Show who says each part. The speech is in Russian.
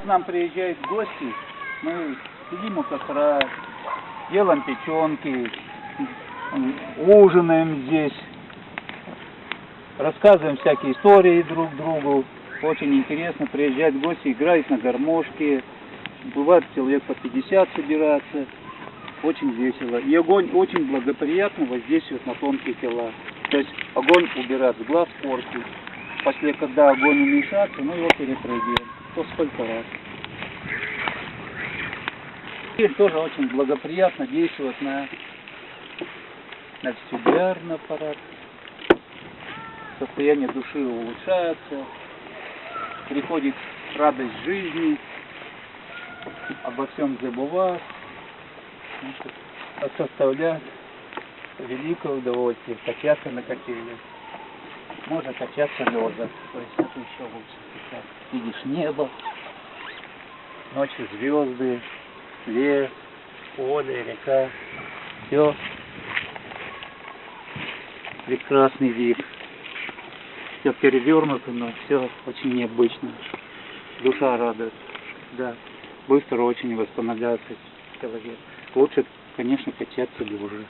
Speaker 1: К нам приезжают гости, мы сидим у костра, делаем печенки, ужинаем здесь, рассказываем всякие истории друг другу. Очень интересно, приезжают гости, играют на гармошке, бывает человек по 50 собираться. Очень весело. И огонь очень благоприятно воздействует на тонкие тела. То есть огонь убирает с глаз порчу. После, когда огонь уменьшается, мы его перепрыгиваем. То сколько раз. И тоже очень благоприятно действует на вестибулярный аппарат. Состояние души улучшается. Приходит радость жизни. Обо всем забывать. Составляет великое удовольствие качаться на котельной. Можно качаться лежа, то есть это еще лучше. Так, видишь небо, ночью звезды, лес, поле, река, все. Прекрасный вид. Все перевернуто, но все очень необычно. Душа радует. Да, быстро очень восстанавливается человек. Лучше, конечно, качаться лежа.